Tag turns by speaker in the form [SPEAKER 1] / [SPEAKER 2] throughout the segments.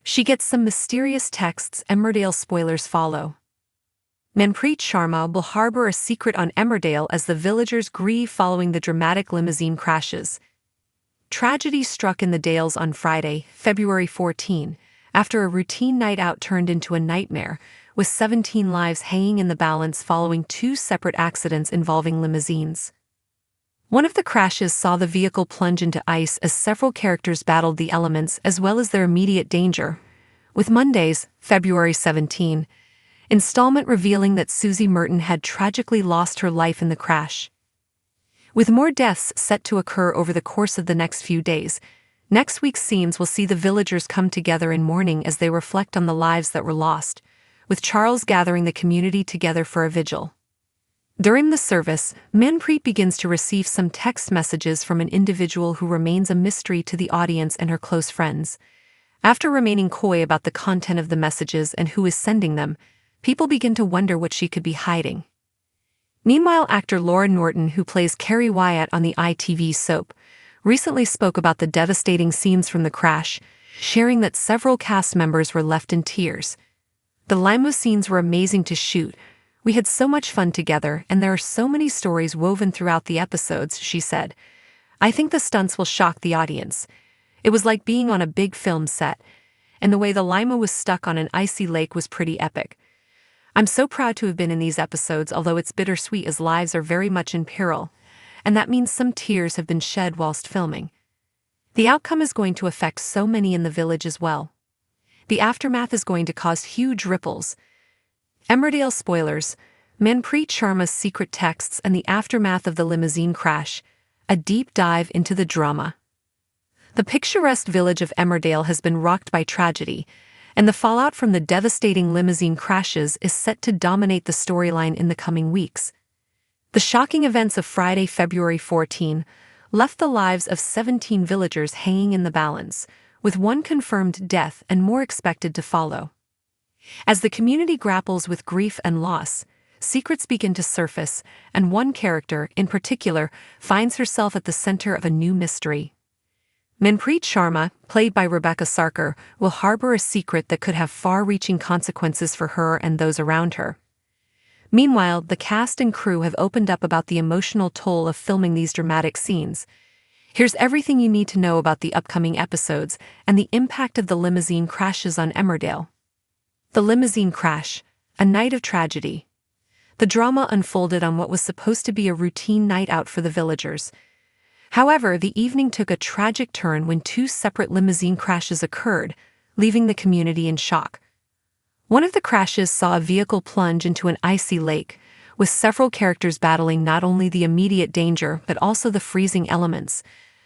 [SPEAKER 1] She gets some mysterious texts. Emmerdale spoilers follow. Manpreet Sharma will harbor a secret on Emmerdale as the villagers grieve following the dramatic limousine crashes. Tragedy struck in the Dales on Friday, February 14, after a routine night out turned into a nightmare, with 17 lives hanging in the balance following two separate accidents involving limousines. One of the crashes saw the vehicle plunge into ice as several characters battled the elements as well as their immediate danger, with Monday's, February 17, installment revealing that Susie Merton had tragically lost her life in the crash. With more deaths set to occur over the course of the next few days, next week's scenes will see the villagers come together in mourning as they reflect on the lives that were lost, with Charles gathering the community together for a vigil. During the service, Manpreet begins to receive some text messages from an individual who remains a mystery to the audience and her close friends. After remaining coy about the content of the messages and who is sending them, people begin to wonder what she could be hiding. Meanwhile, actor Laura Norton, who plays Carrie Wyatt on the ITV soap, recently spoke about the devastating scenes from the crash, sharing that several cast members were left in tears. "The limo scenes were amazing to shoot. We had so much fun together, and there are so many stories woven throughout the episodes," she said. "I think the stunts will shock the audience. It was like being on a big film set, and the way the limo was stuck on an icy lake was pretty epic. I'm so proud to have been in these episodes, although it's bittersweet as lives are very much in peril, and that means some tears have been shed whilst filming. The outcome is going to affect so many in the village as well. The aftermath is going to cause huge ripples." Emmerdale spoilers, Manpreet Sharma's secret texts and the aftermath of the limousine crash, a deep dive into the drama. The picturesque village of Emmerdale has been rocked by tragedy, and the fallout from the devastating limousine crashes is set to dominate the storyline in the coming weeks. The shocking events of Friday, February 14, left the lives of 17 villagers hanging in the balance, with one confirmed death and more expected to follow. As the community grapples with grief and loss, secrets begin to surface, and one character, in particular, finds herself at the center of a new mystery. Manpreet Sharma, played by Rebecca Sarkar, will harbor a secret that could have far-reaching consequences for her and those around her. Meanwhile, the cast and crew have opened up about the emotional toll of filming these dramatic scenes. Here's everything you need to know about the upcoming episodes and the impact of the limousine crashes on Emmerdale. The limousine crash, a night of tragedy. The drama unfolded on what was supposed to be a routine night out for the villagers. However, the evening took a tragic turn when two separate limousine crashes occurred, leaving the community in shock. One of the crashes saw a vehicle plunge into an icy lake, with several characters battling not only the immediate danger but also the freezing elements.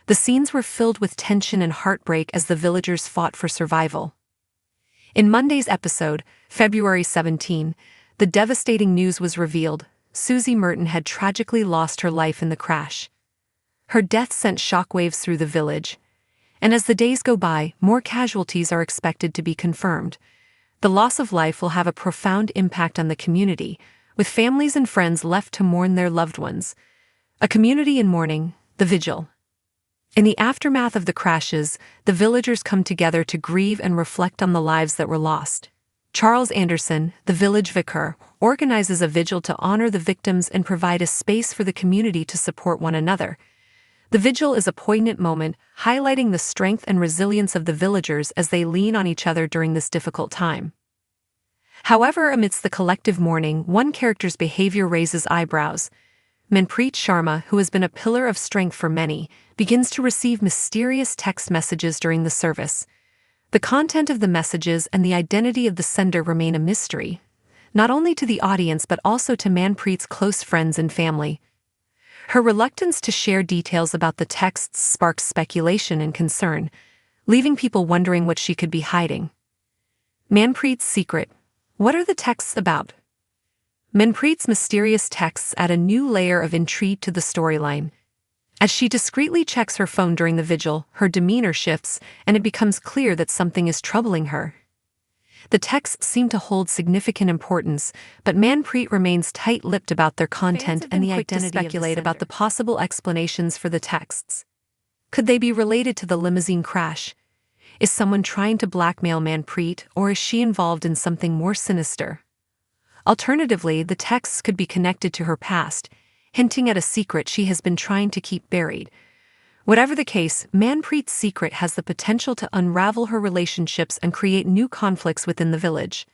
[SPEAKER 1] The scenes were filled with tension and heartbreak as the villagers fought for survival. In Monday's episode, February 17, the devastating news was revealed: Susie Merton had tragically lost her life in the crash. Her death sent shockwaves through the village, and as the days go by, more casualties are expected to be confirmed. The loss of life will have a profound impact on the community, with families and friends left to mourn their loved ones. A community in mourning, the vigil. In the aftermath of the crashes, the villagers come together to grieve and reflect on the lives that were lost. Charles Anderson, the village vicar, organizes a vigil to honor the victims and provide a space for the community to support one another. The vigil is a poignant moment, highlighting the strength and resilience of the villagers as they lean on each other during this difficult time. However, amidst the collective mourning, one character's behavior raises eyebrows. Manpreet Sharma, who has been a pillar of strength for many, begins to receive mysterious text messages during the service. The content of the messages and the identity of the sender remain a mystery, not only to the audience but also to Manpreet's close friends and family. Her reluctance to share details about the texts sparks speculation and concern, leaving people wondering what she could be hiding. Manpreet's secret. What are the texts about? Manpreet's mysterious texts add a new layer of intrigue to the storyline. As she discreetly checks her phone during the vigil, her demeanor shifts, and it becomes clear that something is troubling her. The texts seem to hold significant importance, but Manpreet remains tight-lipped about their content and the identity of the speculate about the possible explanations for the texts. Could they be related to the limousine crash? Is someone trying to blackmail Manpreet, or is she involved in something more sinister? Alternatively, the texts could be connected to her past, hinting at a secret she has been trying to keep buried. Whatever the case, Manpreet's secret has the potential to unravel her relationships and create new conflicts within the village.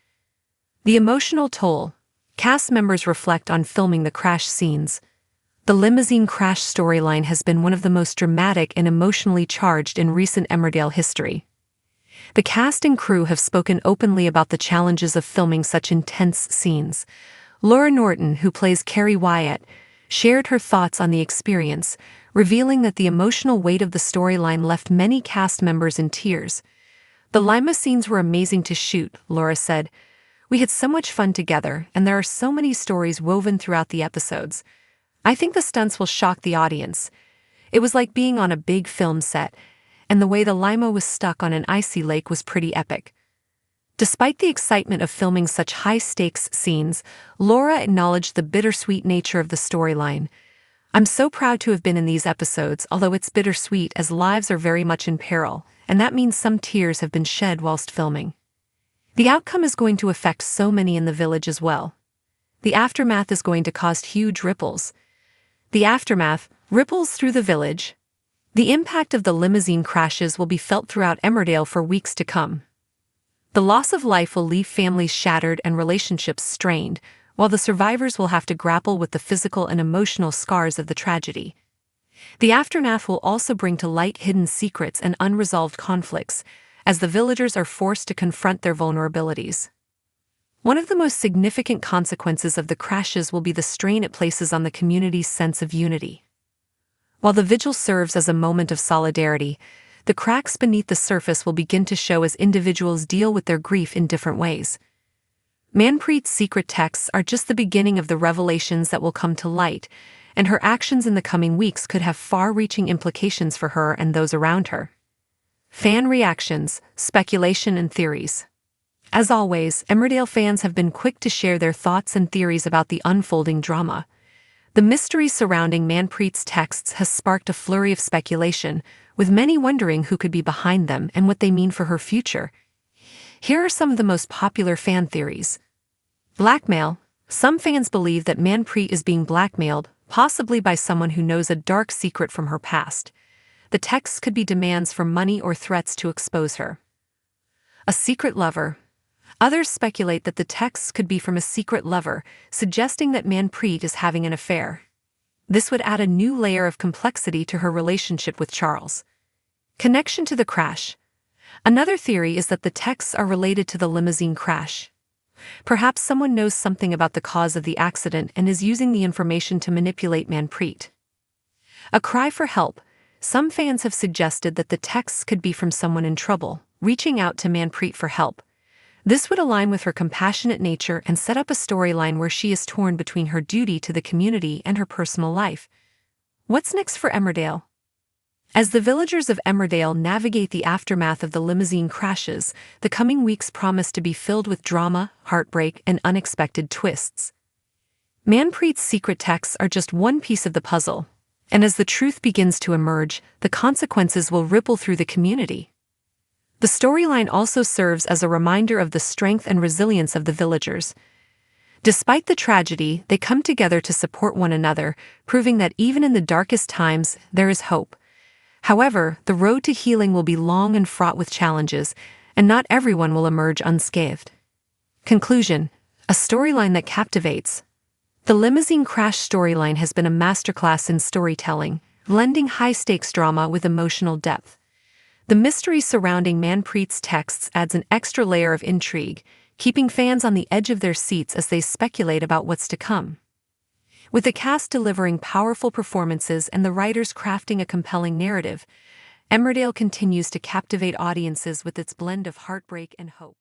[SPEAKER 1] The emotional toll. Cast members reflect on filming the crash scenes. The limousine crash storyline has been one of the most dramatic and emotionally charged in recent Emmerdale history. The cast and crew have spoken openly about the challenges of filming such intense scenes. Laura Norton, who plays Carrie Wyatt, shared her thoughts on the experience, revealing that the emotional weight of the storyline left many cast members in tears. "The lima scenes were amazing to shoot," Laura said. "We had so much fun together, and there are so many stories woven throughout the episodes. I think the stunts will shock the audience. It was like being on a big film set, and the way the lima was stuck on an icy lake was pretty epic." Despite the excitement of filming such high-stakes scenes, Laura acknowledged the bittersweet nature of the storyline. "I'm so proud to have been in these episodes, although it's bittersweet as lives are very much in peril, and that means some tears have been shed whilst filming. The outcome is going to affect so many in the village as well. The aftermath is going to cause huge ripples. The aftermath, ripples through the village. The impact of the limousine crashes will be felt throughout Emmerdale for weeks to come. The loss of life will leave families shattered and relationships strained, while the survivors will have to grapple with the physical and emotional scars of the tragedy. The aftermath will also bring to light hidden secrets and unresolved conflicts, as the villagers are forced to confront their vulnerabilities. One of the most significant consequences of the crashes will be the strain it places on the community's sense of unity. While the vigil serves as a moment of solidarity, the cracks beneath the surface will begin to show as individuals deal with their grief in different ways. Manpreet's secret texts are just the beginning of the revelations that will come to light, and her actions in the coming weeks could have far-reaching implications for her and those around her. Fan reactions, speculation and theories. As always, Emmerdale fans have been quick to share their thoughts and theories about the unfolding drama. The mystery surrounding Manpreet's texts has sparked a flurry of speculation, with many wondering who could be behind them and what they mean for her future. Here are some of the most popular fan theories. Blackmail. Some fans believe that Manpreet is being blackmailed, possibly by someone who knows a dark secret from her past. The texts could be demands for money or threats to expose her. A secret lover. Others speculate that the texts could be from a secret lover, suggesting that Manpreet is having an affair. This would add a new layer of complexity to her relationship with Charles. Connection to the crash. Another theory is that the texts are related to the limousine crash. Perhaps someone knows something about the cause of the accident and is using the information to manipulate Manpreet. A cry for help. Some fans have suggested that the texts could be from someone in trouble, reaching out to Manpreet for help. This would align with her compassionate nature and set up a storyline where she is torn between her duty to the community and her personal life. What's next for Emmerdale? As the villagers of Emmerdale navigate the aftermath of the limousine crashes, the coming weeks promise to be filled with drama, heartbreak, and unexpected twists. Manpreet's secret texts are just one piece of the puzzle, and as the truth begins to emerge, the consequences will ripple through the community. The storyline also serves as a reminder of the strength and resilience of the villagers. Despite the tragedy, they come together to support one another, proving that even in the darkest times, there is hope. However, the road to healing will be long and fraught with challenges, and not everyone will emerge unscathed. Conclusion: a storyline that captivates. The limousine crash storyline has been a masterclass in storytelling, blending high-stakes drama with emotional depth. The mystery surrounding Manpreet's texts adds an extra layer of intrigue, keeping fans on the edge of their seats as they speculate about what's to come. With the cast delivering powerful performances and the writers crafting a compelling narrative, Emmerdale continues to captivate audiences with its blend of heartbreak and hope.